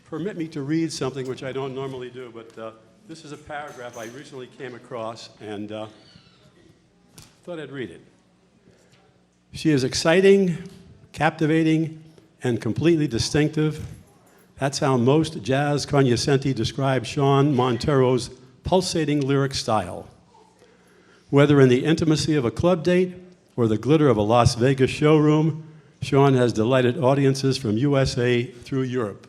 permit me to read something which I don't normally do, but this is a paragraph I recently came across and thought I'd read it. She is exciting, captivating, and completely distinctive. That's how most jazz cognoscenti describe Shawnn Monteiro's pulsating lyric style. Whether in the intimacy of a club date or the glitter of a Las Vegas showroom, Shawnn has delighted audiences from USA through Europe.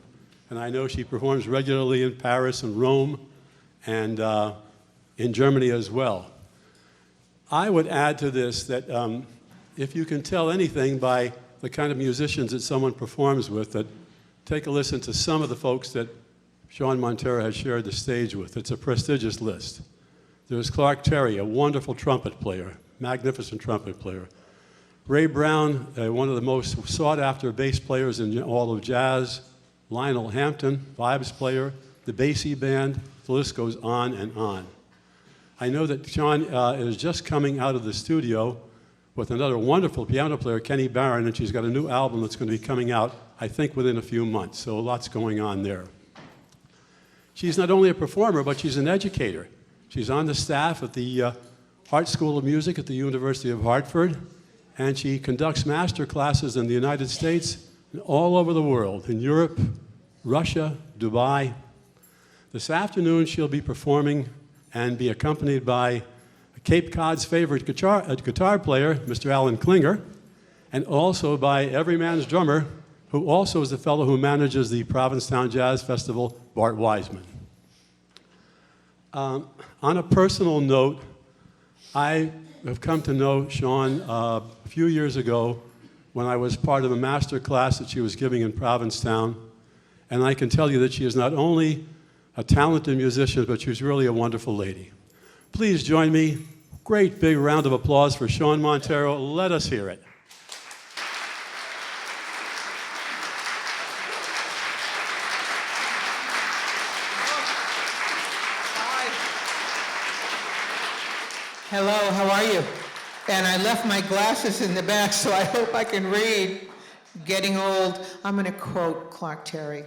And I know she performs regularly in Paris and Rome and in Germany as well. I would add to this that if you can tell anything by the kind of musicians that someone performs with, that take a listen to some of the folks that Shawnn Monteiro has shared the stage with. It's a prestigious list. There's Clark Terry, a wonderful trumpet player, magnificent trumpet player. Ray Brown, one of the most sought-after bass players in all of jazz. Lionel Hampton, vibes player, the Basie Band, the list goes on and on. I know that Shawnn is just coming out of the studio with another wonderful piano player, Kenny Barron, and she's got a new album that's going to be coming out, I think, within a few months, so lots going on there. She's not only a performer, but she's an educator. She's on the staff at the Art School of Music at the University of Hartford, and she conducts master classes in the United States and all over the world, in Europe, Russia, Dubai. This afternoon, she'll be performing and be accompanied by Cape Cod's favorite guitar player, Mr. Alan Klinger, and also by every man's drummer, who also is the fellow who manages the Provincetown Jazz Festival, Bart Weisman. On a personal note, I have come to know Shawnn a few years ago when I was part of a master class that she was giving in Provincetown, and I can tell you that she is not only a talented musician, but she's really a wonderful lady. Please join me. Great big round of applause for Shawnn Monteiro. Let us hear it. Hello, how are you? And I left my glasses in the back, so I hope I can read. Getting old. I'm going to quote Clark Terry,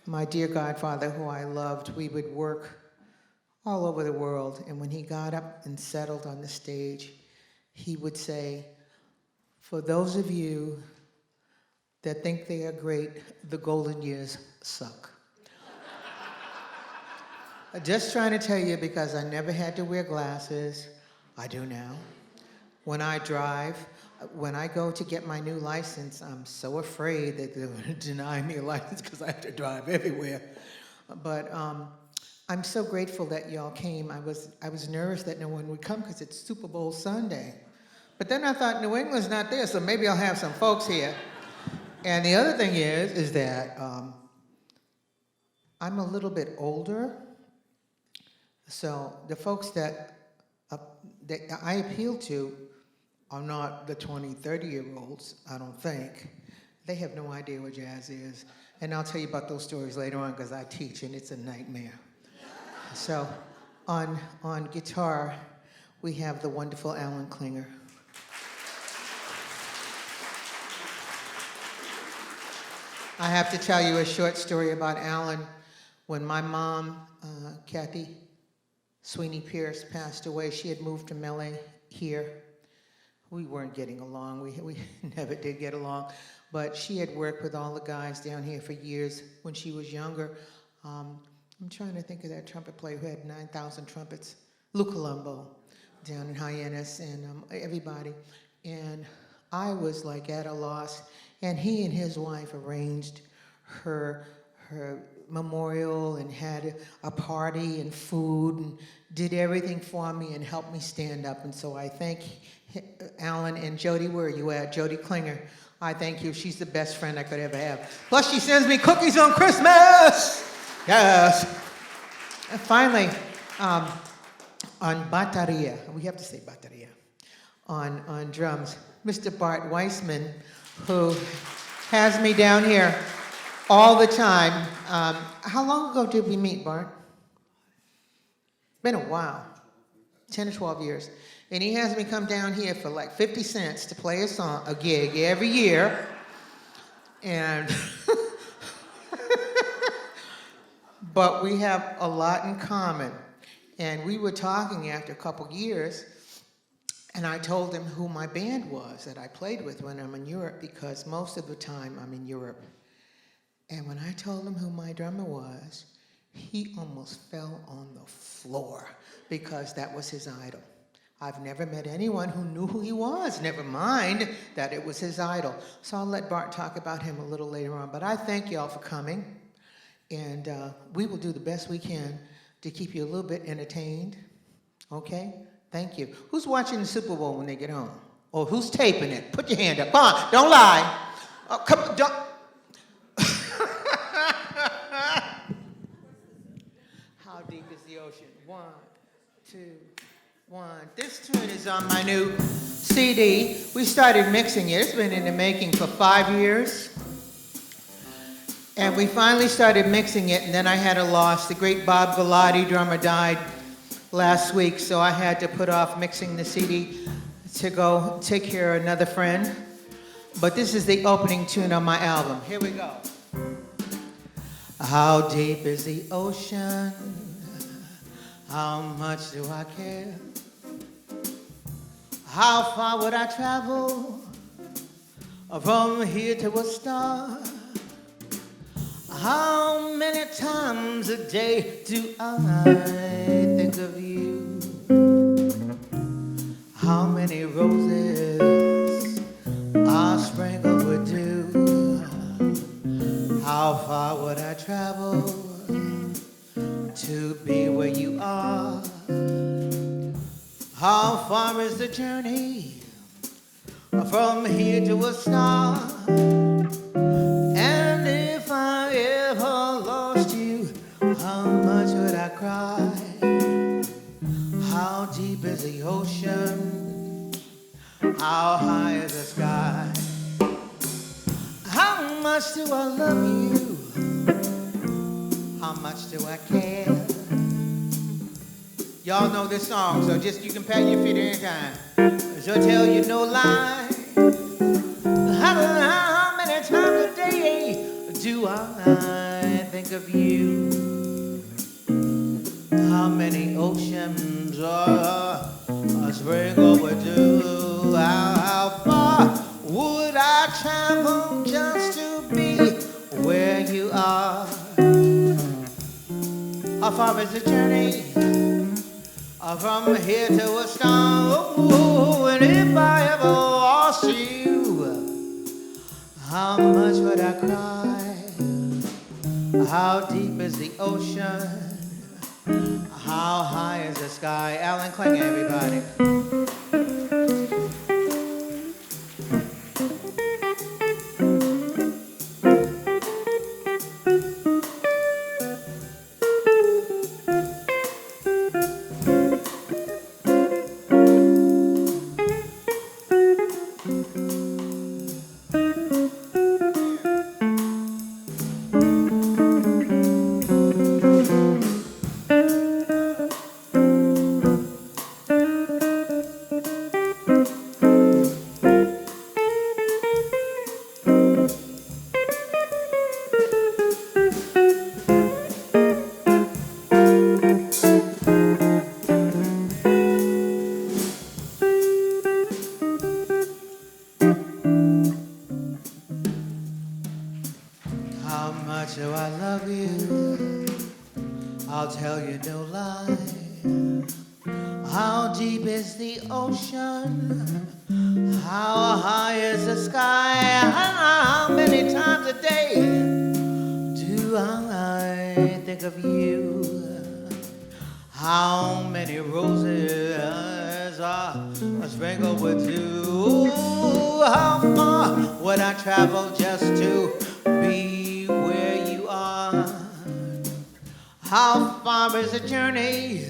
my dear godfather, who I loved. We would work all over the world, and when he got up and settled on the stage, he would say, "For those of you that think they are great, the golden years suck." Just trying to tell you, because I never had to wear glasses. I do now. When I drive, when I go to get my new license, I'm so afraid that they're going to deny me a license because I have to drive everywhere. But I'm so grateful that y'all came. I was nervous that no one would come because it's Super Bowl Sunday. But then I thought New England's not there, so maybe I'll have some folks here. And the other thing is that I'm a little bit older. So the folks that I appeal to are not the 20, 30-year-olds, I don't think. They have no idea what jazz is. And I'll tell you about those stories later on because I teach and it's a nightmare. So on guitar, we have the wonderful Alan Klinger. I have to tell you a short story about Alan. When my mom, Kathy Sweeney Pierce, passed away, she had moved from LA here. We weren't getting along. We never did get along. But she had worked with all the guys down here for years when she was younger. I'm trying to think of that trumpet player who had 9,000 trumpets, Lou Colombo, down in Hyannis, and everybody. And I was like at a loss. And he and his wife arranged her memorial and had a party and food and did everything for me and helped me stand up. And so I thank Alan and Jody. Where are you at? Jody Klinger. I thank you. She's the best friend I could ever have. Plus she sends me cookies on Christmas. Yes. And finally, on bateria, we have to say bateria, on drums, Mr. Bart Weisman, who has me down here all the time. How long ago did we meet, Bart? Been a while, 10 or 12 years. And he has me come down here for like 50 cents to play a gig every year. And but we have a lot in common. And we were talking after a couple years, and I told him who my band was that I played with when I'm in Europe, because most of the time I'm in Europe. And when I told him who my drummer was, he almost fell on the floor, because that was his idol. I've never met anyone who knew who he was, never mind that it was his idol. So I'll let Bart talk about him a little later on. But I thank y'all for coming, and we will do the best we can to keep you a little bit entertained, okay? Thank you. Who's watching the Super Bowl when they get home? Or who's taping it? Put your hand up. Come on, don't lie. Oh, come on, don't. How deep is the ocean? 1, 2, 1. This tune is on my new CD. We started mixing it. It's been in the making for 5 years. And we finally started mixing it, and then I had a loss. The great Bob Galati, drummer, died last week, so I had to put off mixing the CD to go take care of another friend. But this is the opening tune on my album. Here we go. How deep is the ocean? How much do I care? How far would I travel from here to a star? How many times a day do I think of you? How many roses I sprinkle with dew? How far would I travel to be where you are? How far is the journey from here to a star? And if I ever lost you, how much would I cry? How deep is the ocean? How high is the sky? How much do I love you? How much do I care? Y'all know this song, so just you can pat your feet anytime. She'll tell you no lie. How many times a day do I think of you? How many oceans are sprinkled with dew? How far would I travel just to be where you are? How far is the journey from here to a star? Oh, and if I ever lost you, how much would I cry? How deep is the ocean? How high is the sky? Alan Klinger, everybody. How much do I love you? I'll tell you no lie. How deep is the ocean? How high is the sky? How many times a day do I think of you? How many roses are sprinkled with dew? How far would I travel just to be where you are? How far is the journey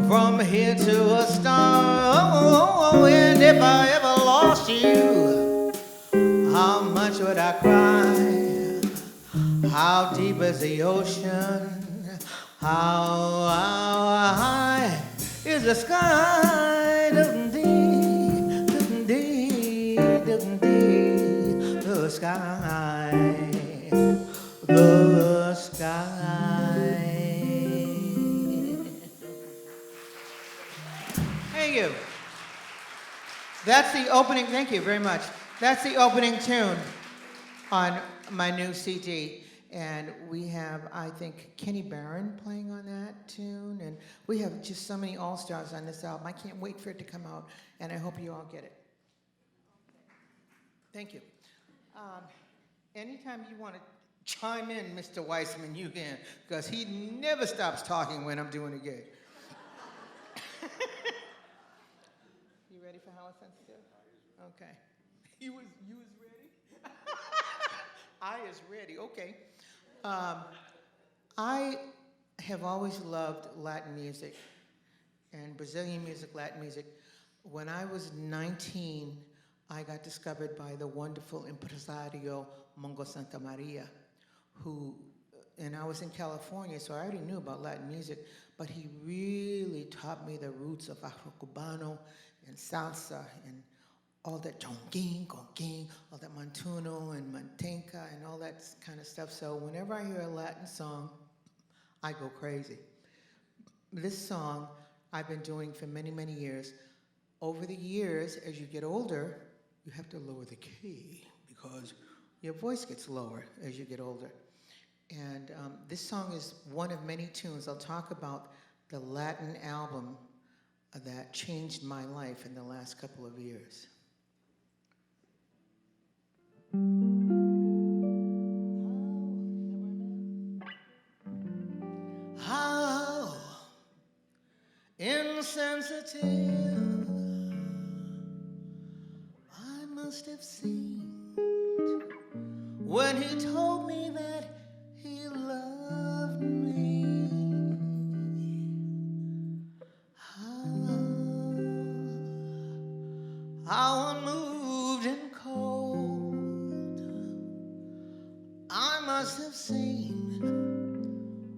from here to a star? Oh, and if I ever lost you, how much would I cry? How deep is the ocean? How high is the sky? The sky, the sky. you. That's the opening, thank you very much. That's the opening tune on my new CD. And we have, I think, Kenny Barron playing on that tune. And we have just so many all-stars on this album. I can't wait for it to come out, and I hope you all get it. Thank you. Anytime you want to chime in, Mr. Weisman, you can, because he never stops talking when I'm doing a gig. You ready for How Sensitive? Okay. You was ready? I is ready, okay. I have always loved Latin music and Brazilian music, Latin music. When I was 19, I got discovered by the wonderful impresario Mongo Santa Maria, and I was in California, so I already knew about Latin music, but he really taught me the roots of Afro-Cubano and salsa and all that jonguin, conguin, all that montuno and mantenca and all that kind of stuff. So whenever I hear a Latin song, I go crazy. This song I've been doing for many, many years. Over the years, as you get older, you have to lower the key because your voice gets lower as you get older. And this song is one of many tunes. I'll talk about the Latin album that changed my life in the last couple of years. How insensitive I must have seemed when he told me that he loved me. How unmoved and cold I must have seemed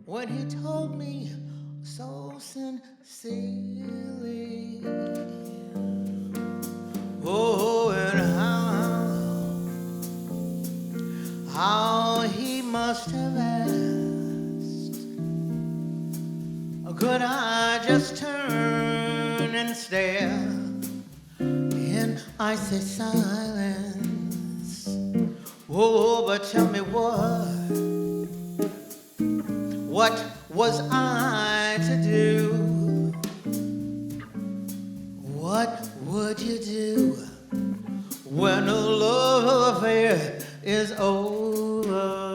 when he told me so sincerely. Oh, and how he must have asked, could I just turn and stare in icy silence? Oh, but tell me what was I to do? What would you do when a love affair is over?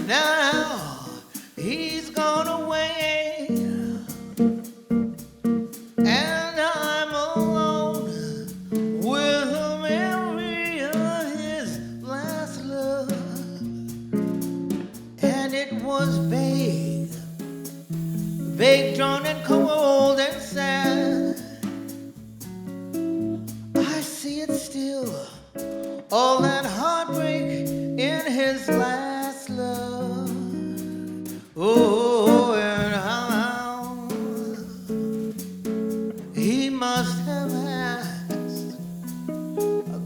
Now he's gone away and I'm alone with a memory of his last love. And it was vague, drawn and cold and sad. I see it still, all that heartbreak in his last love. Oh, and how he must have asked,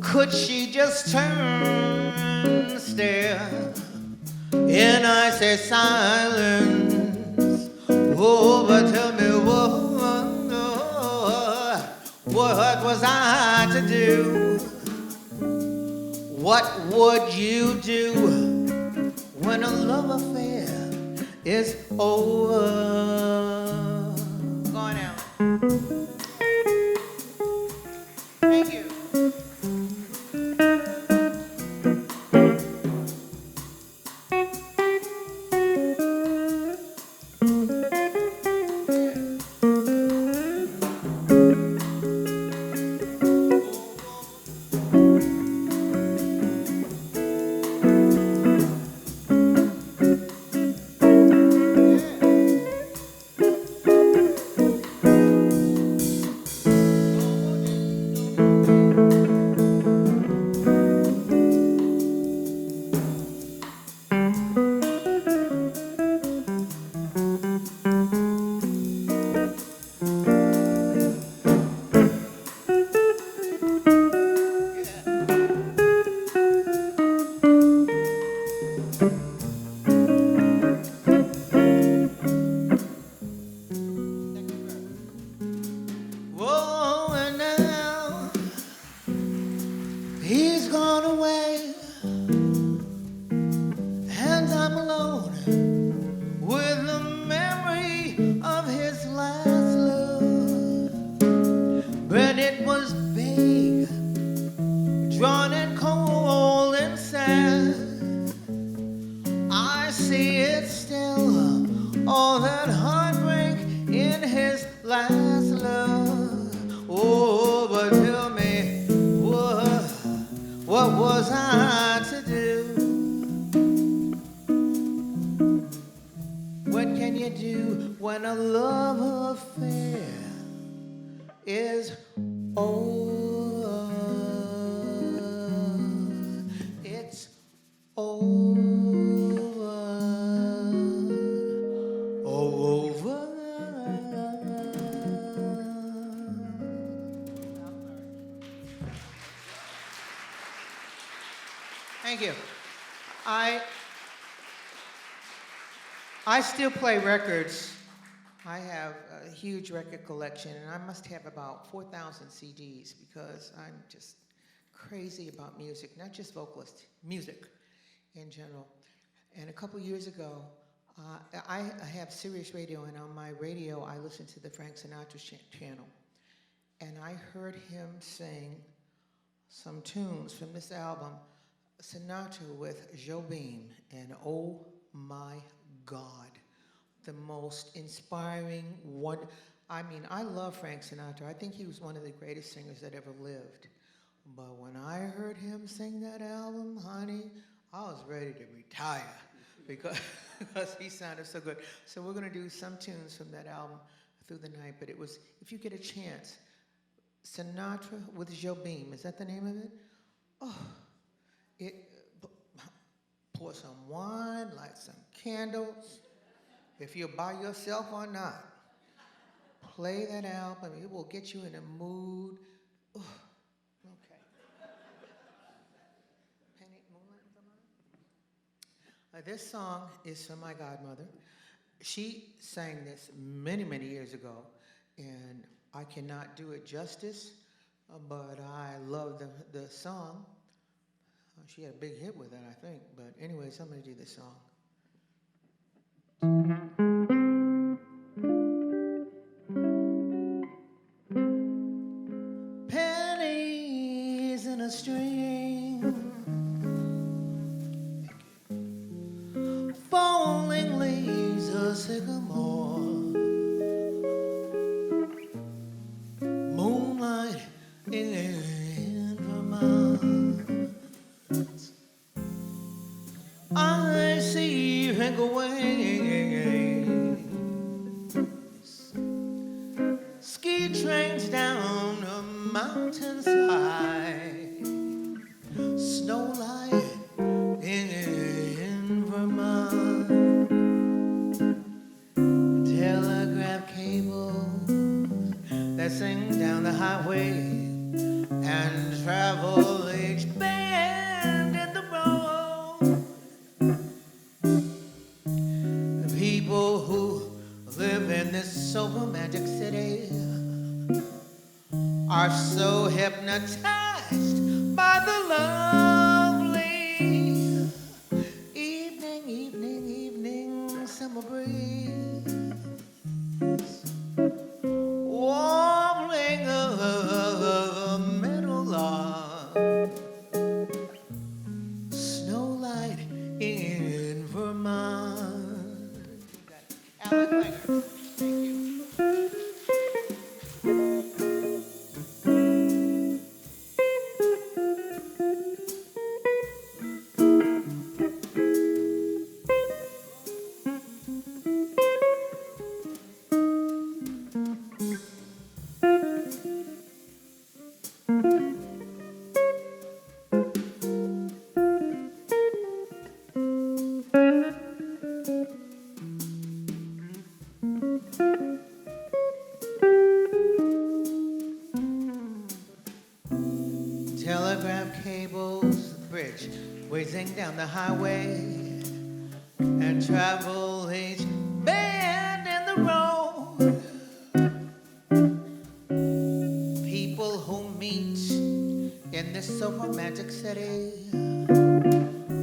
could she just turn and stare in icy silence? Oh, but tell me what was I to do? What would you do when a love affair is over? Go on out. Thank you. gone away, and I'm alone with the memory of his last love. But it was big, drawn and cold and sad. I see it still, all that heartbreak in his last love. Oh, but tell me, what was I to do? What can you do when a love affair is over? It's over. Over. Thank you. I still play records. I have a huge record collection, and I must have about 4,000 CDs because I'm just crazy about music, not just vocalists, music in general. And a couple years ago, I have Sirius Radio, and on my radio, I listen to the Frank Sinatra channel. And I heard him sing some tunes from this album, Sinatra with Jobim, and oh my God, the most inspiring one. I mean, I love Frank Sinatra. I think he was one of the greatest singers that ever lived. But when I heard him sing that album, honey, I was ready to retire because he sounded so good. So we're gonna do some tunes from that album through the night, but it was, if you get a chance, Sinatra with Jobim, is that the name of it? Oh, pour some wine, light some candles. If you're by yourself or not, play that album. It will get you in a mood. Oh, okay. Penny, this song is from my godmother. She sang this many, many years ago, and I cannot do it justice, but I love the song. She had a big hit with it, I think. But anyways, I'm going to do this song. Pennies in a string, falling leaves of sycamore, moonlight in Vermont. I see finger waves, ski trains down a mountainside, snowlight in Vermont, telegraph cables that sing down the highway and travel each bend in the road. People who live in this sober magic city are so hypnotized by the lovely evening summer breeze, warbling of a meadow lark, snowlight in Vermont. Alan Klinger. Thank you. Telegraph cables, the bridge whizzing down the highway, and travel each bend in the road. People who meet in this so romantic city city.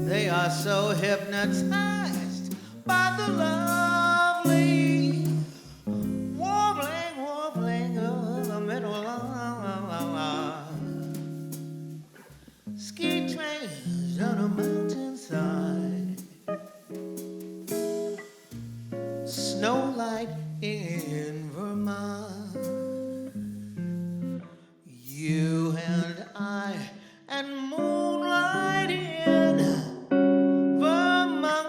They are so hypnotized by the lovely warbling, warbling of the middle ski trains on a mountainside, snow light in Vermont. You and I and moonlight in Vermont.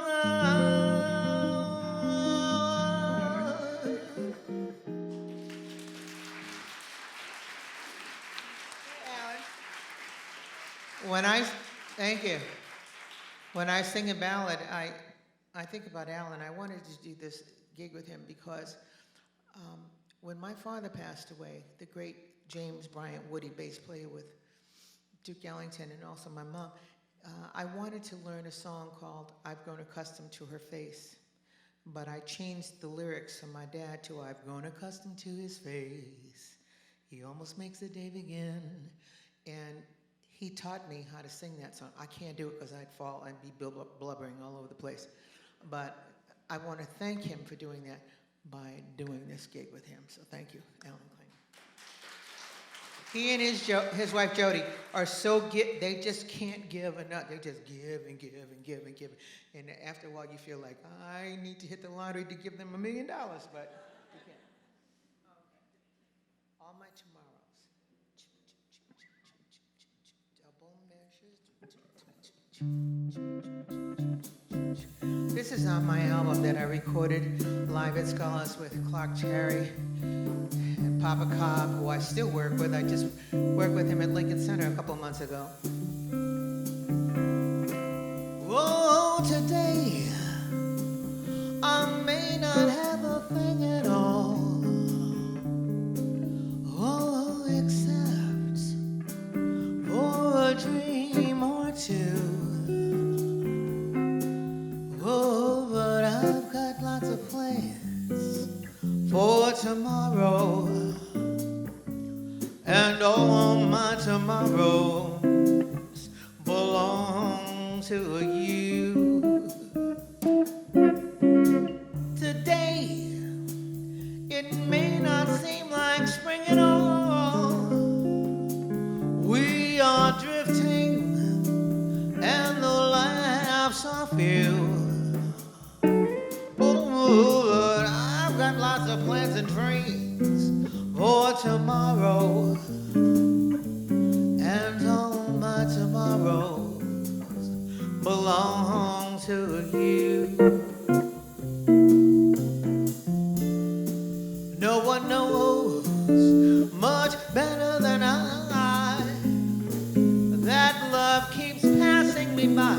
Thank you. When I sing a ballad, I think about Alan. I wanted to do this gig with him because when my father passed away, the great James Bryant Woody, bass player with Duke Ellington and also my mom, I wanted to learn a song called I've Grown Accustomed to Her Face. But I changed the lyrics from my dad to I've grown accustomed to his face. He almost makes the day begin. And he taught me how to sing that song. I can't do it because I'd fall and be blubbering all over the place. But I want to thank him for doing that by doing this gig with him. So thank you, Alan Klein. He and his wife Jody are so they just can't give enough. They just give and give and give and give. And after a while you feel like, I need to hit the lottery to give them $1 million, but you can't. All my tomorrows. Double measures. This is on my album that I recorded live at Scholars with Clark Cherry and Papa Cobb, who I still work with. I just worked with him at Lincoln Center a couple months ago. Oh, today I may not have a thing at all. Oh, except for a dream or two. Oh, but I've got lots of plans for tomorrow, and all my tomorrows belong to you. Today, it may not seem like spring at all. We are drifting, and the laughs are few. But I've got lots of plans and dreams for tomorrow, and all my tomorrows belong to you. No one knows much better than I that love keeps passing me by.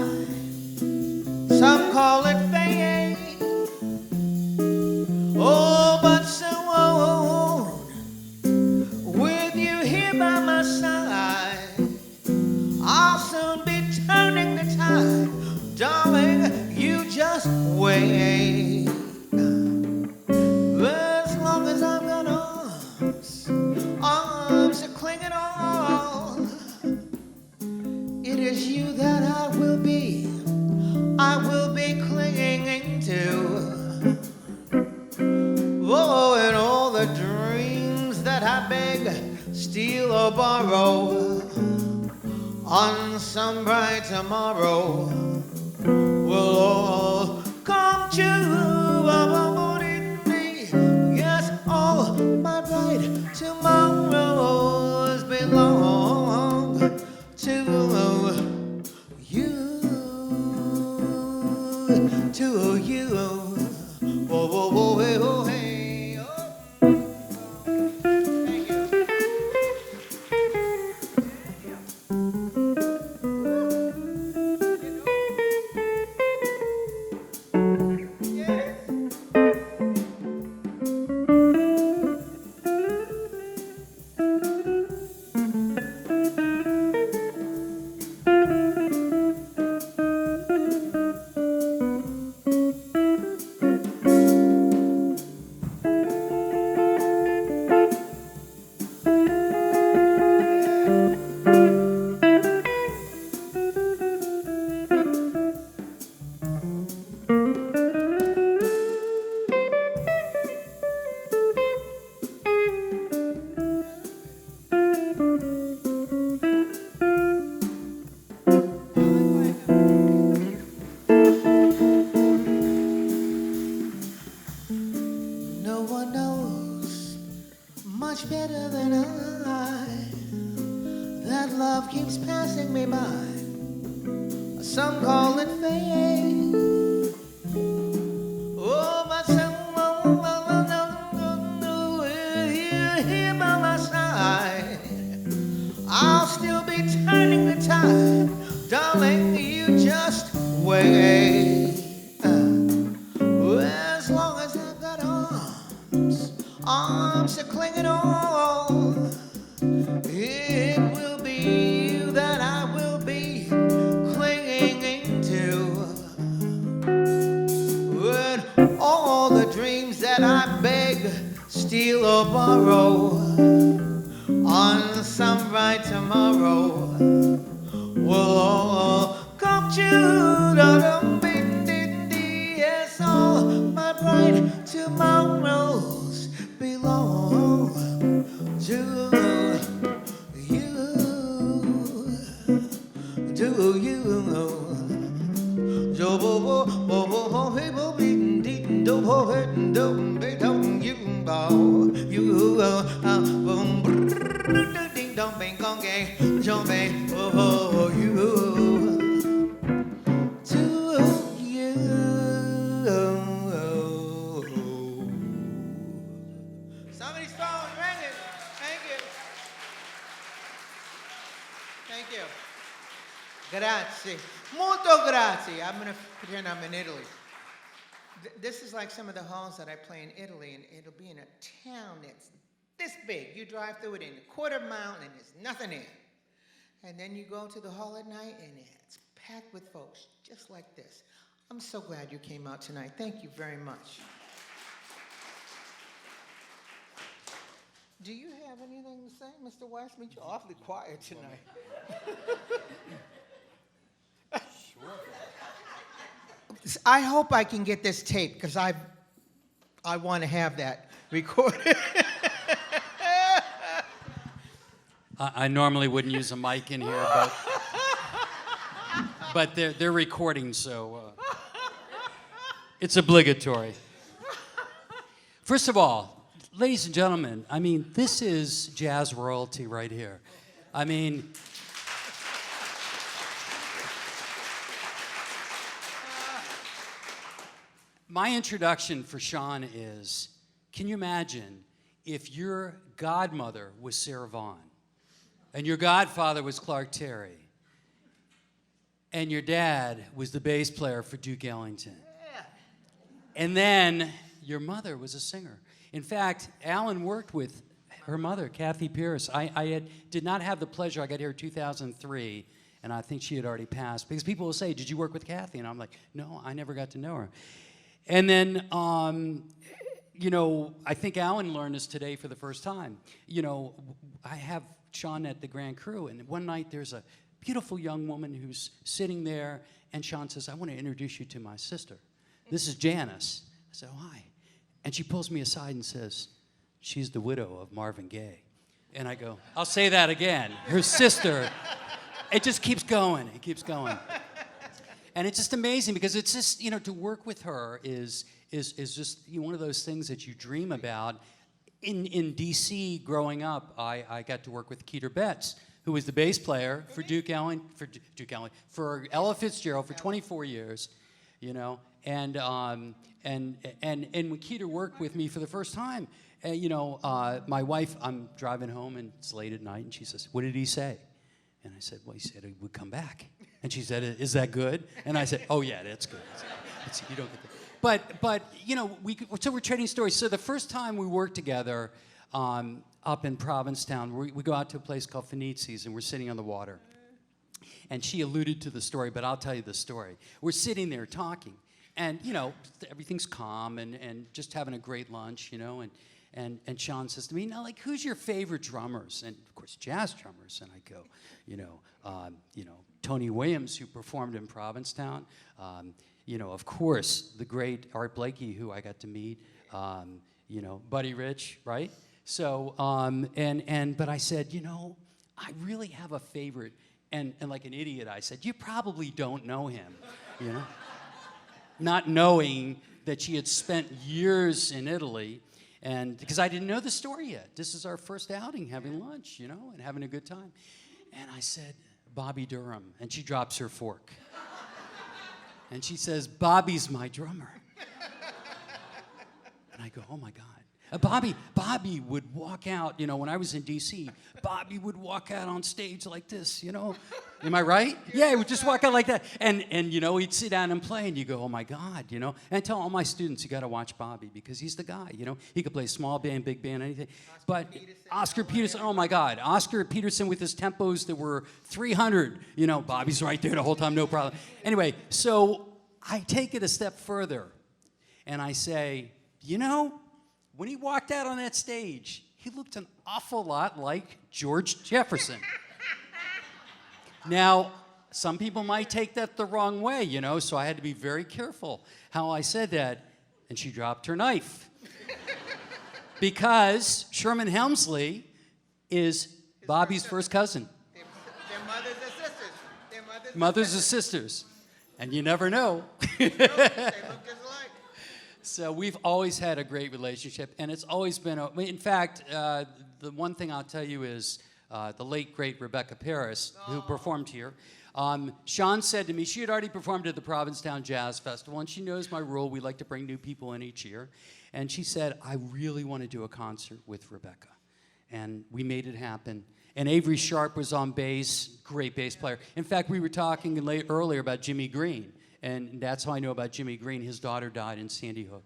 Some call it fate. Oh, but soon, with you here by my side, I'll soon be turning the tide. Darling, you just wait. As long as I've got arms to clinging on, it is you that I will be clinging to. Oh, and all the dreams that I beg, steal or borrow on some bright tomorrow will all come true. Yes, all my bright tomorrows belong to you, to you. Whoa, whoa, whoa, hey, oh, hey, oh. Thank you. Yes. some call it fate. Oh, but someone here by my side. I'll still be turning the tide. Darling, you just wait. As long as I've got arms are clinging on, it will be you that I will be clinging to. When all the dreams that I beg, steal or borrow on some bright tomorrow will all come true. Yes, all my bright tomorrows belong to you. To you. Somebody's phone ringing. Thank you. Thank you. Grazie. Molto grazie. I'm going to pretend I'm in Italy. This is like some of the halls that I play in Italy, and it'll be in a town that's this big. You drive through it in a quarter mile, and there's nothing there. And then you go to the hall at night, and it's packed with folks just like this. I'm so glad you came out tonight. Thank you very much. Do you have anything to say, Mr. Weisman? You're awfully quiet tonight. I hope I can get this taped, because I want to have that recorded. I normally wouldn't use a mic in here, but they're recording, so it's obligatory. First of all, ladies and gentlemen, I mean, this is jazz royalty right here. I mean, my introduction for Shawnn is, can you imagine if your godmother was Sarah Vaughan, and your godfather was Clark Terry, and your dad was the bass player for Duke Ellington, and then your mother was a singer. In fact, Alan worked with her mother, Kathy Pierce. I did not have the pleasure. I got here in 2003, and I think she had already passed, because people will say, did you work with Kathy? And I'm like, no, I never got to know her. And then, you know, I think Alan learned this today for the first time. You know, I have Shawnn at the Grand Cru, and one night there's a beautiful young woman who's sitting there, and Shawnn says, I want to introduce you to my sister. This is Janice. I said, oh, hi. And she pulls me aside and says, she's the widow of Marvin Gaye. And I go, I'll say that again. Her sister. It just keeps going. It keeps going. And it's just amazing, because it's just, you know, to work with her is just, you know, one of those things that you dream about. In D.C. growing up, I got to work with Keeter Betts, who was the bass player for for Ella Fitzgerald for 24 years, you know. And when Keeter worked with me for the first time, you know, my wife, I'm driving home and it's late at night, and she says, "What did he say?" And I said, "Well, he said he would come back." And she said, "Is that good?" And I said, "Oh yeah, that's good. You don't get that." But you know, so we're trading stories. So the first time we worked together up in Provincetown, we go out to a place called Fenizi's, and we're sitting on the water. And she alluded to the story, but I'll tell you the story. We're sitting there talking, and you know, everything's calm and just having a great lunch, you know, and Shawnn says to me, "Now, like, who's your favorite drummers?" And of course, jazz drummers. And I go, you know, Tony Williams, who performed in Provincetown. You know, of course, the great Art Blakey, who I got to meet. You know, Buddy Rich, right? So, but I said, you know, I really have a favorite. And like an idiot, I said, you probably don't know him, you know? Not knowing that she had spent years in Italy, and because I didn't know the story yet. This is our first outing, having lunch, you know, and having a good time. And I said, Bobby Durham, and she drops her fork. And she says, Bobby's my drummer. And I go, oh my God. Bobby would walk out, when I was in D.C., Bobby would walk out on stage like this, Am I right? Yeah, he would just walk out like that. And he'd sit down and play, and you go, oh my God, And I tell all my students, you got to watch Bobby because he's the guy, He could play small band, big band, anything. Oscar Peterson, oh my God. Oscar Peterson with his tempos that were 300, Bobby's right there the whole time, no problem. Anyway, so I take it a step further, and I say, when he walked out on that stage, he looked an awful lot like George Jefferson. Now, some people might take that the wrong way, so I had to be very careful how I said that. And she dropped her knife. Because Sherman Hemsley is Bobby's first cousin. They're mothers and sisters. Mothers and sisters. And you never know. They look just alike. So we've always had a great relationship, and it's always been, in fact, the one thing I'll tell you is the late, great Rebecca Paris, who performed here. Shawnn said to me, she had already performed at the Provincetown Jazz Festival, and she knows my rule. We like to bring new people in each year. And she said, I really want to do a concert with Rebecca. And we made it happen. And Avery Sharp was on bass, great bass player. In fact, we were talking earlier about Jimmy Green. And that's how I know about Jimmy Green. His daughter died in Sandy Hook.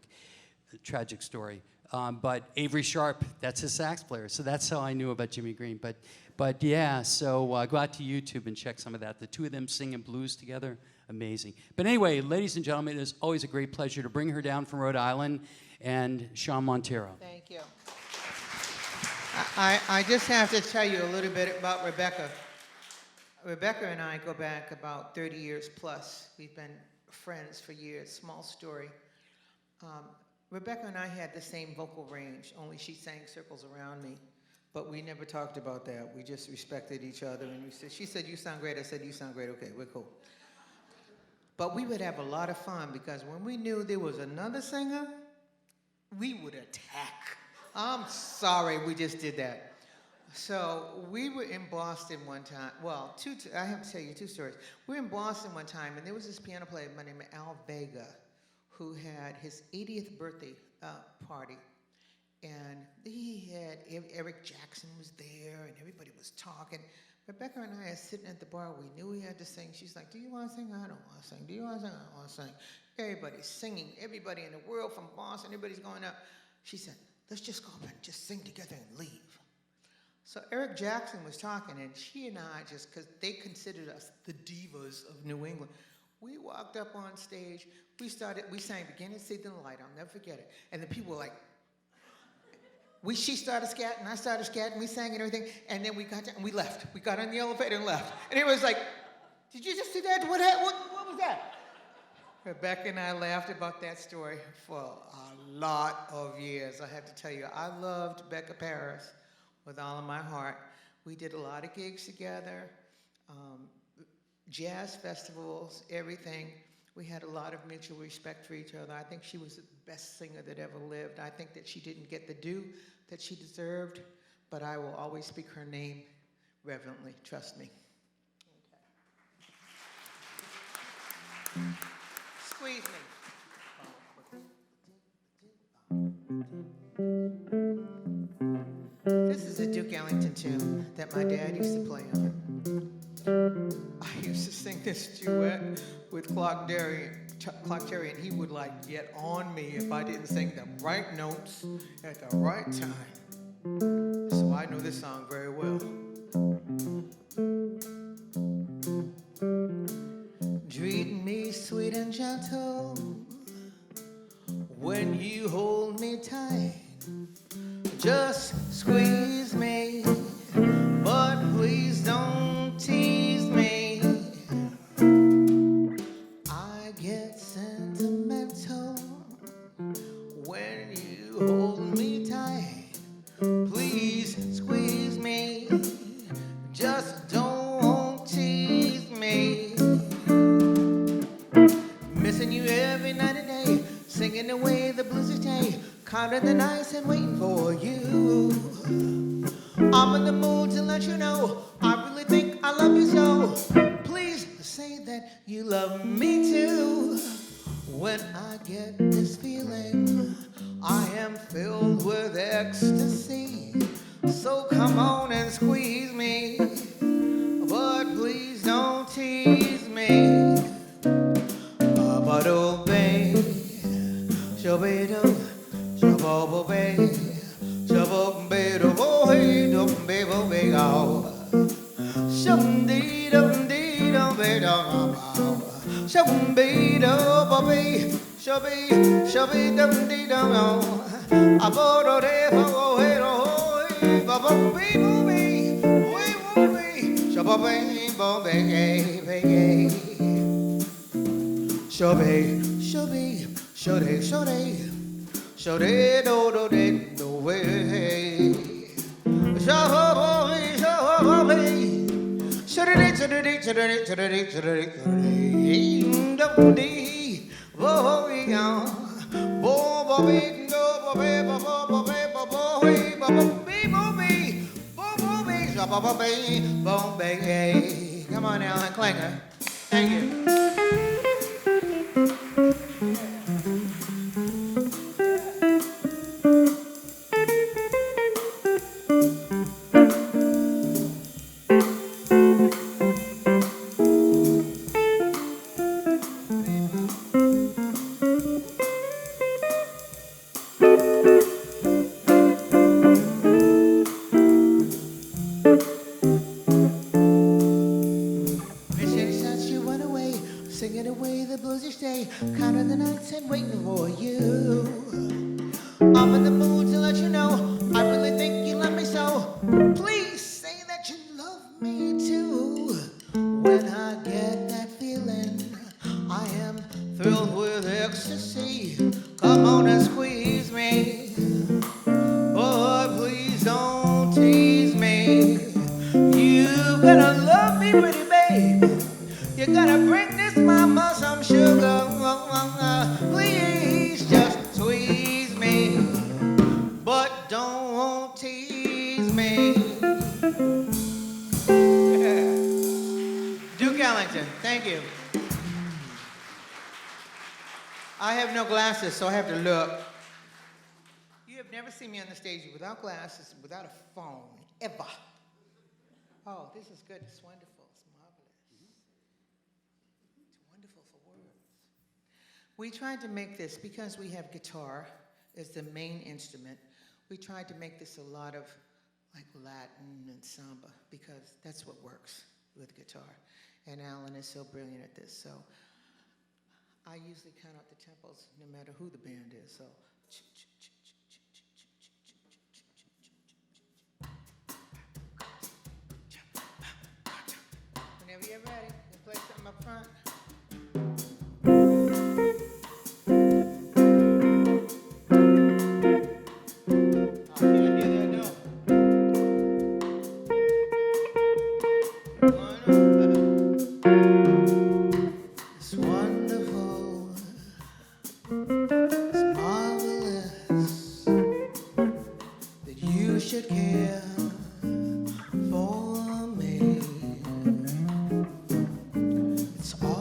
A tragic story. But Avery Sharp, that's his sax player. So that's how I knew about Jimmy Green. But yeah, so go out to YouTube and check some of that. The two of them singing blues together, amazing. But anyway, ladies and gentlemen, it is always a great pleasure to bring her down from Rhode Island, and Shawnn Monteiro. Thank you. I just have to tell you a little bit about Rebecca. Rebecca and I go back about 30 years plus. We've been friends for years. Small story. Rebecca and I had the same vocal range, only she sang circles around me. But we never talked about that. We just respected each other. And she said, you sound great. I said, you sound great. Okay, we're cool. But we would have a lot of fun because when we knew there was another singer, we would attack. I'm sorry, we just did that. So we were in Boston one time. Well, I have to tell you two stories. We were in Boston one time, and there was this piano player by the name of Al Vega who had his 80th birthday party. And he had, Eric Jackson was there, and everybody was talking. Rebecca and I are sitting at the bar. We knew we had to sing. She's like, do you want to sing? I don't want to sing. Do you want to sing? I don't want to sing. Everybody's singing. Everybody in the world from Boston, everybody's going up. She said, let's just go up and just sing together and leave. So Eric Jackson was talking, and she and I just, because they considered us the divas of New England, we walked up on stage. We sang Begin to See the Light. I'll never forget it. And the people were like, she started scatting, I started scatting, we sang and everything, and then we got down and we left. We got on the elevator and left. And it was like, did you just do that? What was that? Rebecca and I laughed about that story for a lot of years. I have to tell you, I loved Becca Paris with all of my heart. We did a lot of gigs together, jazz festivals, everything. We had a lot of mutual respect for each other. I think she was the best singer that ever lived. I think that she didn't get the due that she deserved, but I will always speak her name reverently. Trust me. Okay. Squeeze me. This is a Duke Ellington tune that my dad used to play on. I used to sing this duet with Clark Terry, and he would get on me if I didn't sing the right notes at the right time. So I know this song very well. Treat me sweet and gentle when you hold me tight. Just squeeze me, but please don't tease me. I get sentimental when you hold me tight. Please squeeze me, just don't tease me. Missing you every night and day, singing away the blues each day, counting the nights and waiting for you. I'm in the mood to let you know I really think I love you so. Please say that you love me too. When I get this feeling, I am filled with ecstasy. So come on and squeeze me, but please don't tease me. But obey, shabedo, shabobe, shabobe, boy, don't be boy, shum dee dum dee dum be dum, shum be dum boy, shabe dum dee dum, abodo de ho he ho, babo be boy, shabobe bobe be. Shobe, shobe, shode, shode, shode, do, do way. Shobe, shobe, shode, shode, shode, shode, shode, do, dee, bo, ya, bo, bo, be, do, bo, be, bo, bo, be, bo, bo, be, bo, be, bo, be, bo, bo, be, bo, be, bo, be. Come on, Alan Klinger. Thank you. Singing away the blues each day, counting the nights and waiting for you. I'm in the mood to let you know I really think you love me so. Please say that you love me too. When I get that feeling, I am thrilled with ecstasy. Come on and squeeze me, oh please don't tease me. You gotta love me, pretty babe. You gotta bring this mama some sugar. Please just squeeze me, but don't tease me. Duke Ellington, thank you. I have no glasses, so I have to look. You have never seen me on the stage without glasses, without a phone, ever. Oh, this is good. It's wonderful. It's marvelous. It's wonderful for words. We tried to make this, because we have guitar as the main instrument, we tried to make this a lot of like Latin and samba, because that's what works with guitar. And Alan is so brilliant at this. So I usually count out the tempos no matter who the band is. So whenever you're ready, you play something up front. I can't hear that note. It's wonderful. It's marvelous that you should care for me. It's all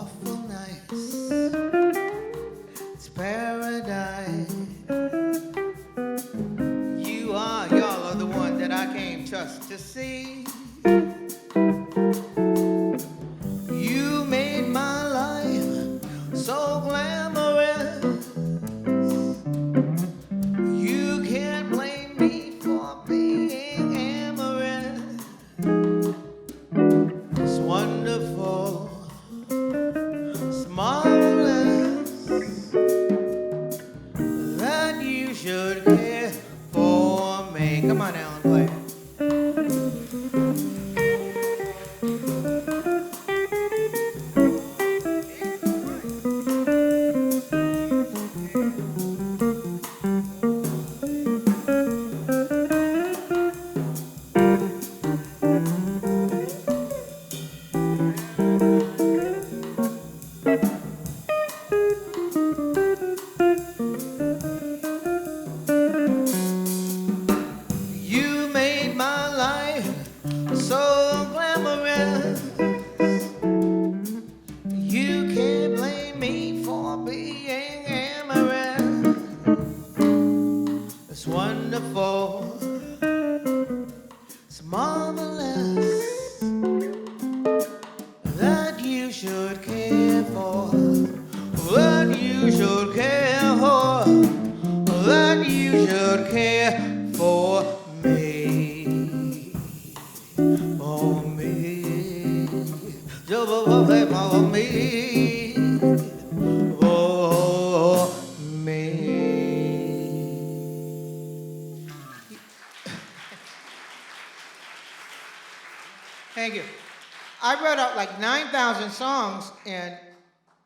I read out like 9,000 songs, and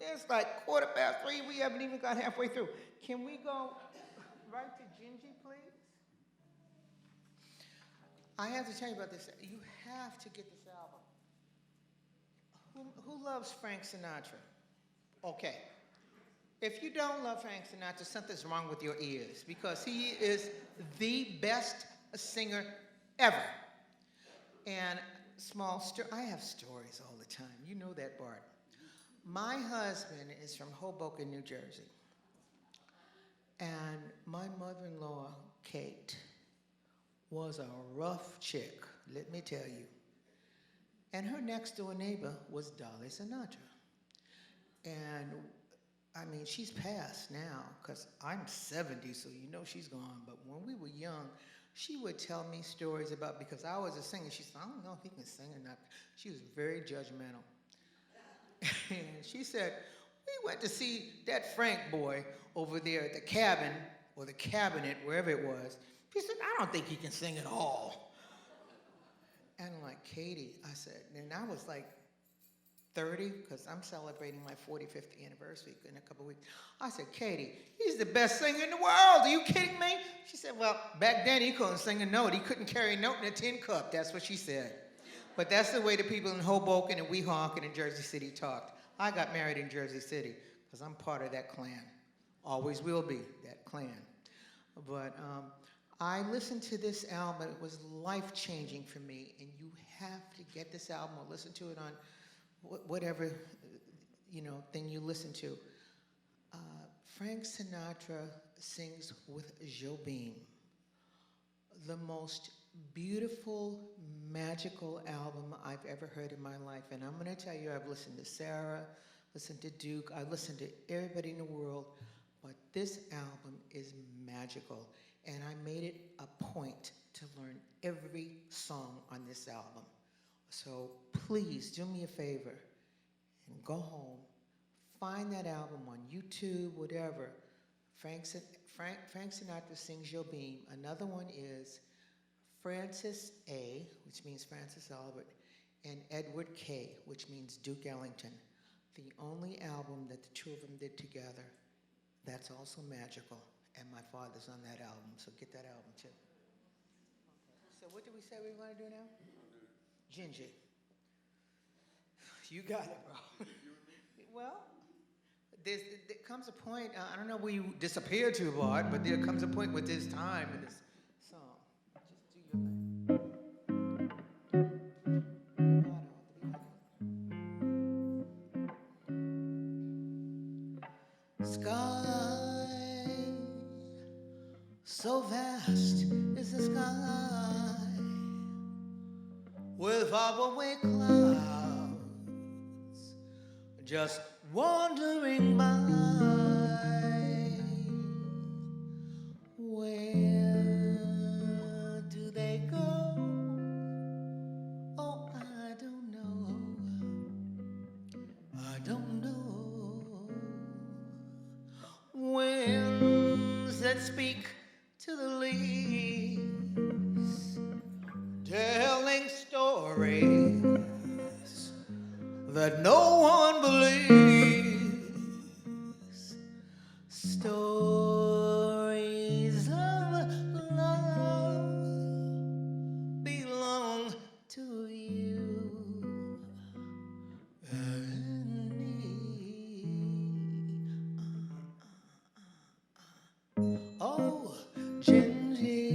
it's like 3:15. We haven't even got halfway through. Can we go right to Gingy, please? I have to tell you about this. You have to get this album. Who loves Frank Sinatra? Okay. If you don't love Frank Sinatra, something's wrong with your ears, because he is the best singer ever. And I have stories all the time. You know that, Bart. My husband is from Hoboken, New Jersey. And my mother-in-law, Kate, was a rough chick, let me tell you. And her next door neighbor was Dolly Sinatra. And I mean, she's passed now, because I'm 70, so you know she's gone. But when we were young, she would tell me stories about, because I was a singer, she said, I don't know if he can sing or not. She was very judgmental. And she said, we went to see that Frank boy over there at the cabin, or the cabinet, wherever it was. She said, I don't think he can sing at all. And I'm like, Katie, I said, and I was like 30, because I'm celebrating my 45th anniversary in a couple weeks. I said, Katie, he's the best singer in the world. Are you kidding me? She said, well, back then he couldn't sing a note. He couldn't carry a note in a tin cup. That's what she said. But that's the way the people in Hoboken and Weehawken and Jersey City talked. I got married in Jersey City because I'm part of that clan. Always will be, that clan. But I listened to this album. It was life-changing for me. And you have to get this album or listen to it on whatever thing you listen to. Frank Sinatra sings with Jobim, the most beautiful, magical album I've ever heard in my life. And I'm going to tell you, I've listened to Sarah, listened to Duke, I listened to everybody in the world, but this album is magical. And I made it a point to learn every song on this album. So please do me a favor and go home, find that album on YouTube, whatever. Frank Sinatra sings Jobim. Another one is Francis A., which means Francis Albert, and Edward K., which means Duke Ellington. The only album that the two of them did together that's also magical, and my father's on that album, so get that album too. So what did we say we were going to do now? Gingy. You got it, bro. Well, there comes a point, I don't know where you disappear to, Bart, but there comes a point with this time in this song. Just do your thing. Sky, so vast is the sky, with faraway clouds just wandering by. Where do they go? Oh, I don't know. I don't know. Winds that speak to the leaves, telling stories that no one believes, stories of love belong to you and me. Oh, Gingy,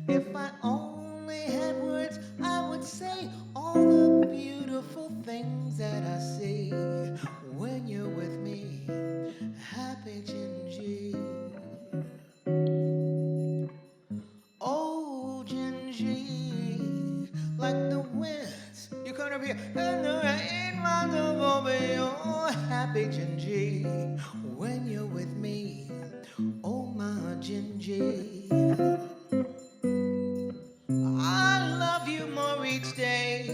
if I only had words, I would say all the beautiful things that I see when you're with me. Happy Gingy. Oh, Gingy, like the winds, you come up here and the rain miles over me. Oh, happy Gingy, when you're with me. Oh, my Gingy. I love you more each day.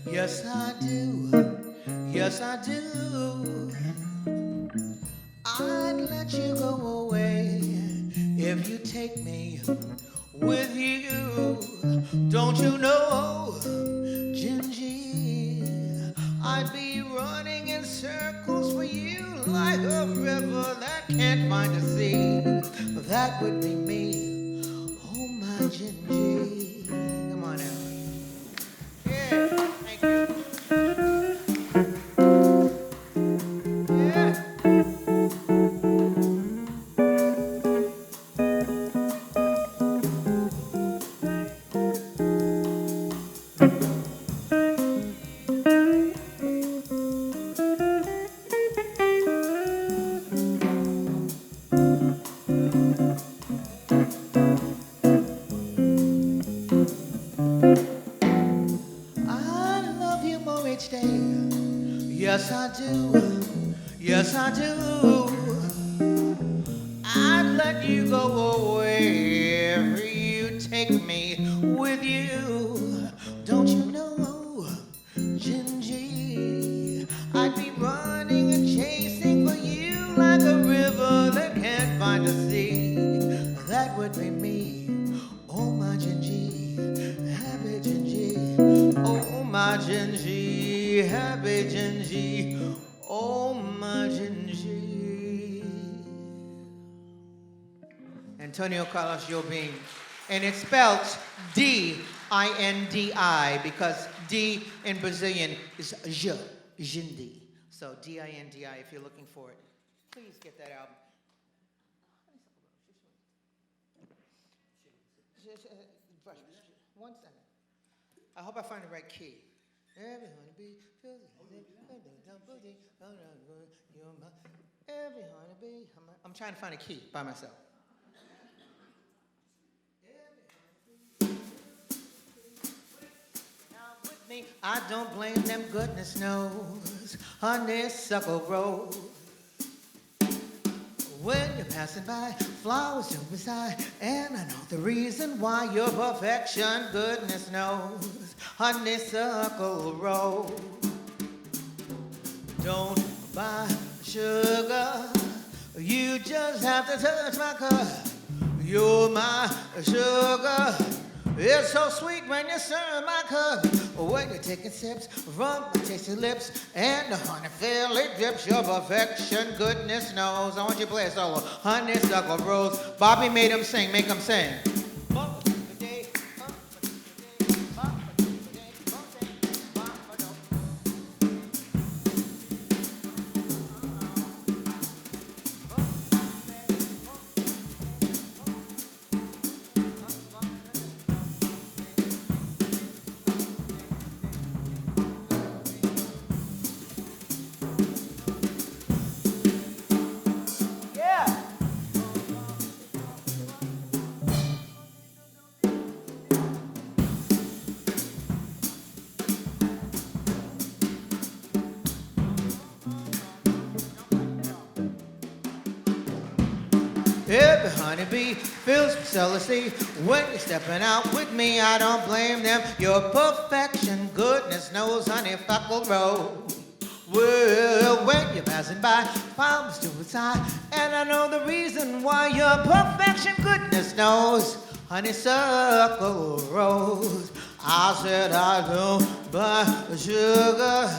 Yes, I do. Yes, I do. I'd let you go away if you take me with you. Don't you know, Gingy? like a river that can't find a sea. That would be me. Oh, my Gingy. Come on, Alan. Yeah, thank you. Yeah. I love you more each day. Yes, I do. Yes, I do. I'd let you go wherever you take me with you. Don't you know, Gingy? I'd be running and chasing for you like a river that can't find a sea. That would be me. Oh, my Gingy, happy Gingy. Oh, my Gingy, happy Gingy. Oh, my Gingy. Antonio Carlos Jobim. And it's spelled D-I-N-D-I because D in Brazilian is J, Jindi. So D-I-N-D-I if you're looking for it. Please get that album. One second. I hope I find the right key. Every honeybee feels every honeybee. I'm trying to find a key by myself. Now with me, I don't blame them, goodness knows, honeysuckle rose. When you're passing by, flowers do beside, and I know the reason why you're perfection, goodness knows, honeysuckle rose. Don't buy sugar, you just have to touch my cup. You're my sugar, it's so sweet when you stir my cup. When you're taking sips from my tasty lips, and the honey fill it drips, your perfection, goodness knows. I want you to play a solo. Honeysuckle rose, Bobby made him sing, make him sing. Every honeybee feels jealousy when you're stepping out with me. I don't blame them. Your perfection, goodness knows, honeysuckle rose. Well, when you're passing by, palms to the side, and I know the reason why your perfection, goodness knows, honeysuckle rose. I said I don't buy sugar.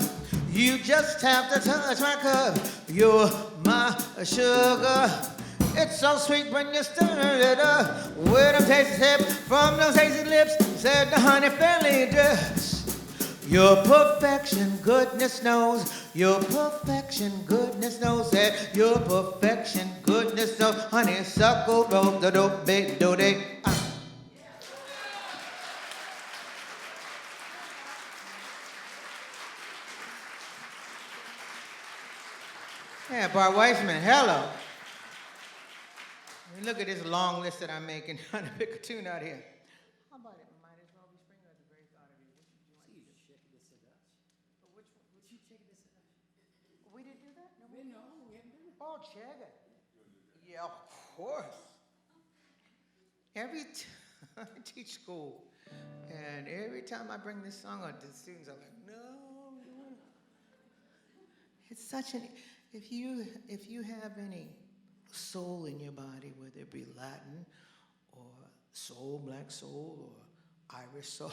You just have to touch my cup. You're my sugar. It's so sweet when you stir it up. With a tasty sip from those tasty lips, said the honey fairly drips. Your perfection, goodness knows. Your perfection, goodness knows. Said your perfection, goodness knows. Honeysuckle rose, do do be do de. Yeah, Bart Weisman, hello. Look at this long list that I'm making, trying to pick a tune out here. How about it? Might as well be spring at the very thought of you. Which do you want to do? Which one? Would you check this out? We didn't do that? No, we haven't done it. Oh, check it. Yeah, of course. I teach school, and every time I bring this song out, the students are like, no. It's such an, if you have any soul in your body, whether it be Latin or soul, black soul, or Irish soul.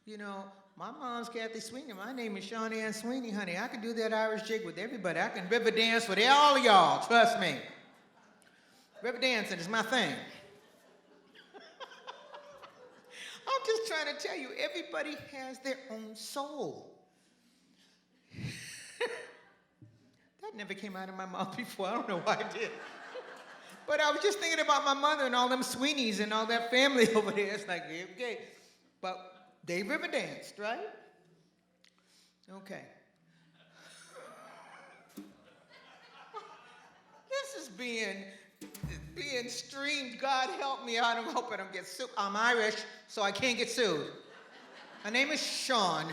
You know, My mom's Kathy Sweeney. My name is Shawnn Ann Sweeney, honey. I can do that Irish jig with everybody. I can river dance with all of y'all. Trust me. River dancing is my thing. I'm just trying to tell you, everybody has their own soul. That never came out of my mouth before. I don't know why it did. But I was just thinking about my mother and all them Sweeneys and all that family over there. It's like, okay. But they river danced, right? Okay. This is being streamed. God help me. I'm hoping I don't get sued. I'm Irish, so I can't get sued. My name is Shawnn.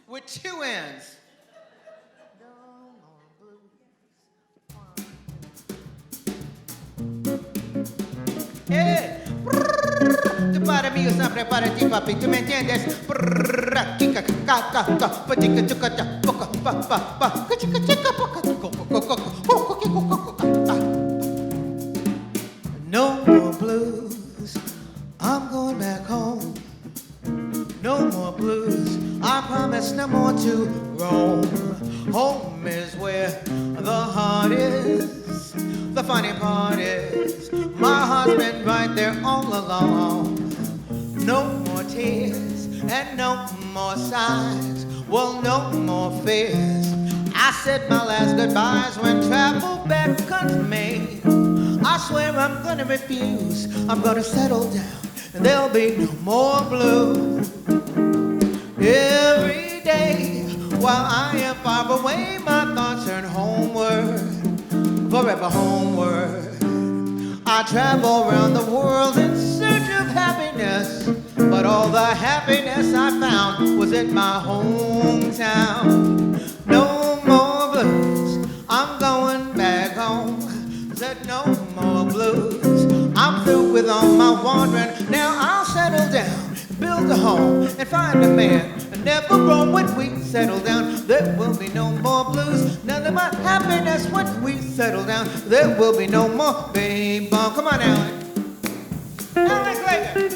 With two N's. Tu para mí siempre para ti, papi, ¿tú me entiendes? No more blues, I'm going back home. No more blues, I promise no more to roam. Home is where the heart is. The funny part is, my heart's been right there all along. No more tears and no more sighs. Well, no more fears. I said my last goodbyes when travel beckons me. I swear I'm gonna refuse. I'm gonna settle down and there'll be no more blue. Every day while I am far away, my thoughts turn homeward, forever homeward. I travel around the world in search of happiness, but all the happiness I found was in my hometown. No more blues, I'm going back home. Said no more blues, I'm through with all my wandering. Now I'll settle down, build a home, and find a man. And never roam when we settle down. There will be no more blues, none of my happiness when we settle down. There will be no more baby. Come on, Alan. Alan Clayton.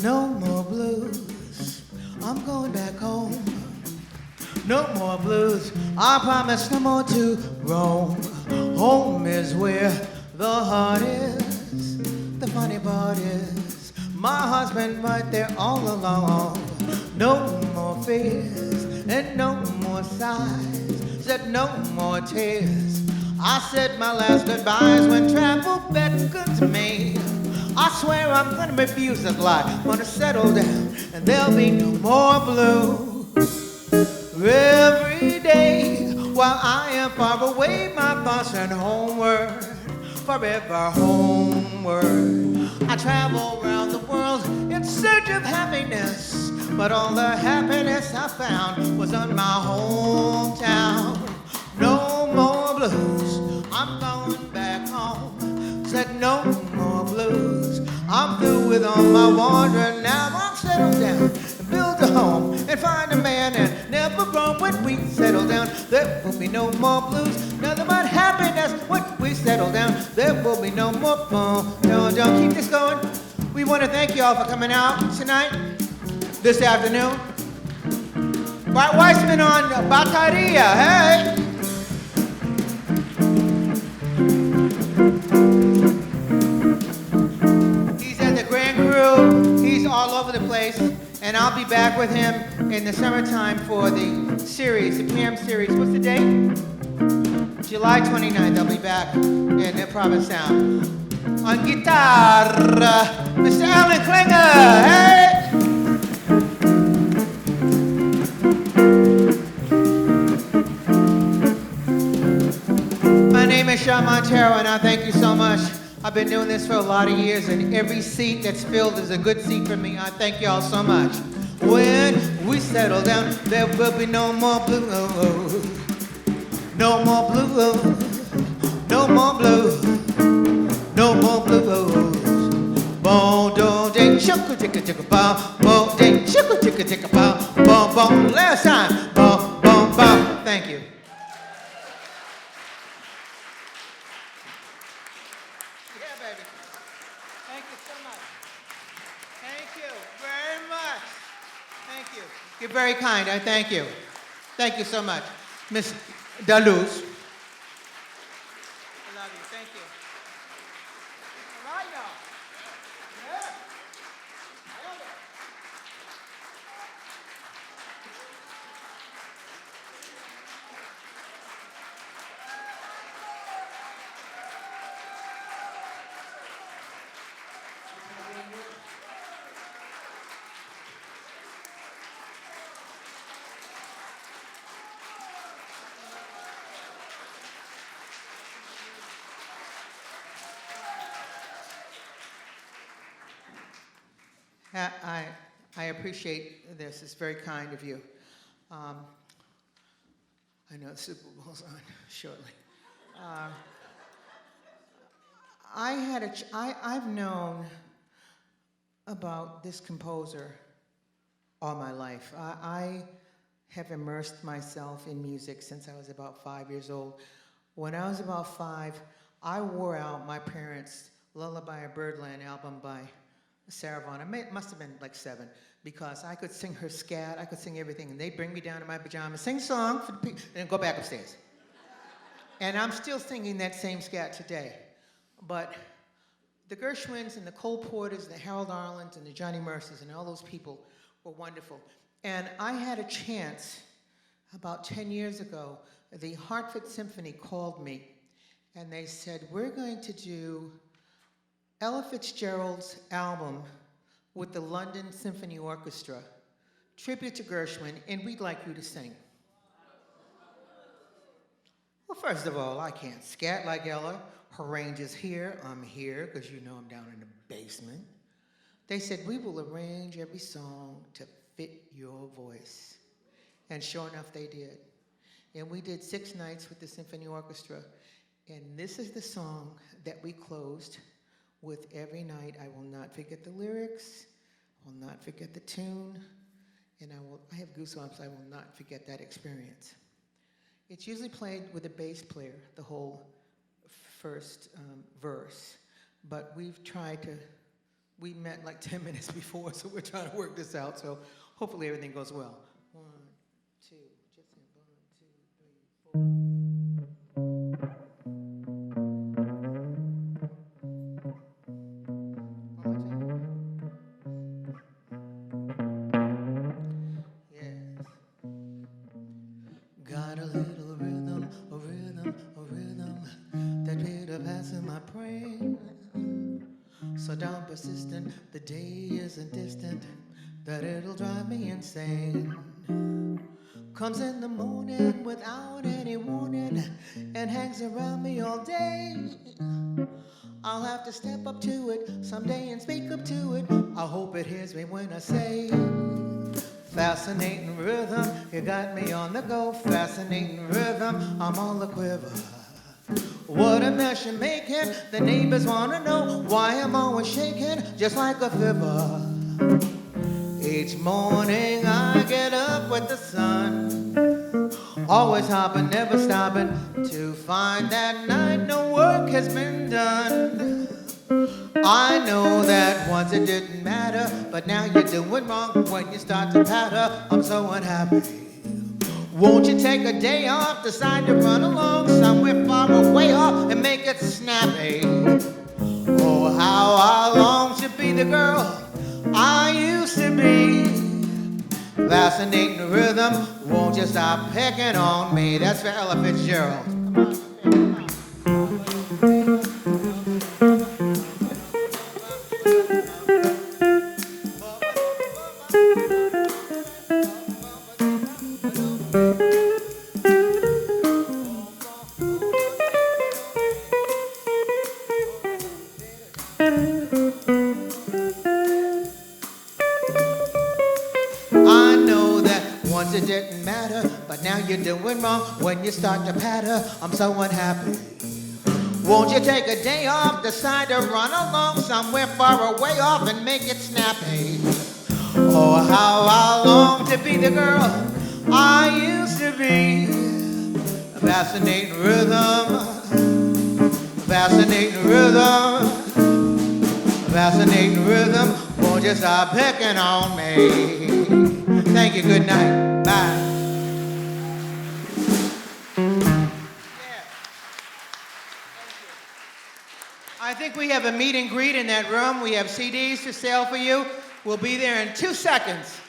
No more blues, I'm going back home. No more blues, I promise no more to roam. Home is where the heart is. The funny part is, my heart's been right there all along. No more fears and no more sighs. Said no more tears. I said my last goodbyes when travel beckons me. I swear I'm gonna refuse that lie. I'm gonna settle down and there'll be no more blue. Every day while I am far away, my thoughts turn homeward, forever homeward. I travel around the world in search of happiness, but all the happiness I found was in my hometown. No more blues, I'm going back home. Said no more blues, I'm through with all my wandering. Now I'll settle down and build a home and find a man and never roam when we settle down. There will be no more blues, nothing but happiness when we settle down. There will be no more boom. Don't keep this going. We want to thank you all for coming out tonight, this afternoon. Bart Weisman on bateria, hey! He's at the Grand Crew. He's all over the place. And I'll be back with him in the summertime for the series, the PM series. What's the date? July 29th. I'll be back in the Province Sound. On guitar, Mr. Alan Klinger, hey! My name is Shawnn Monteiro, and I thank you so much. I've been doing this for a lot of years, and every seat that's filled is a good seat for me. I thank you all so much. When we settle down, there will be no more blue. No more blue. No more blue. No more blue. Bon, don, ding, chicka, chicka, chicka, bom, bon, ding, chicka, chicka, chicka, bom, bom, bom. Last time. Bom, bom, bom. Thank you. Yeah, baby. Thank you so much. Thank you very much. Thank you. You're very kind. I thank you. Thank you so much. Miss Daluz. I love you. Thank you. All right, now. Yeah. Love it. I appreciate this. It's very kind of you. I know the Super Bowl's on shortly. I've known about this composer all my life. I have immersed myself in music since I was about 5 years old. When I was about 5, I wore out my parents' Lullaby of Birdland album by Sarah Vaughan. It must have been like 7, because I could sing her scat, I could sing everything, and they'd bring me down to my pajamas, sing a song for the people, and then go back upstairs. And I'm still singing that same scat today. But the Gershwins and the Cole Porters and the Harold Arlens and the Johnny Mercers and all those people were wonderful. And I had a chance about 10 years ago. The Hartford Symphony called me, and they said, we're going to do Ella Fitzgerald's album with the London Symphony Orchestra, tribute to Gershwin, and we'd like you to sing. Well, first of all, I can't scat like Ella. Her range is here, I'm here, because you know I'm down in the basement. They said, we will arrange every song to fit your voice. And sure enough, they did. And we did 6 nights with the Symphony Orchestra, and this is the song that we closed with every night. I will not forget the lyrics, I will not forget the tune, and I have goosebumps, I will not forget that experience. It's usually played with a bass player, the whole first verse, but we met like 10 minutes before, so we're trying to work this out, so hopefully everything goes well. 1, 2, just 1, 2, 3, 4. Got a little rhythm, a rhythm, a rhythm that pitter-pats in my brain. So darn persistent, the day isn't distant, that it'll drive me insane. Comes in the morning without any warning and hangs around me all day. I'll have to step up to it someday and speak up to it. I hope it hears me when I say, fascinating rhythm, you got me on the go. Fascinating rhythm, I'm on the quiver. What a mess you're making, the neighbors wanna know why I'm always shaking just like a fever. Each morning I get up with the sun, always hopping, never stopping, to find that night no work has been done. I know that once it didn't matter, but now you're doing wrong when you start to patter. I'm so unhappy. Won't you take a day off, decide to run along somewhere far away off and make it snappy? Oh, how I long to be the girl I used to be. Fascinating rhythm, won't you stop picking on me? That's for Ella Fitzgerald. I know that once it didn't matter, but now you're doing wrong when you start to patter. I'm so unhappy. Won't you take a day off, decide to run along somewhere far away off and make it snappy? Oh, how I long to be the girl I used to be. Fascinating rhythm, fascinating rhythm, fascinating rhythm. Won't you stop picking on me? Thank you, good night, bye. I think we have a meet and greet in that room. We have CDs for sale for you. We'll be there in 2 seconds.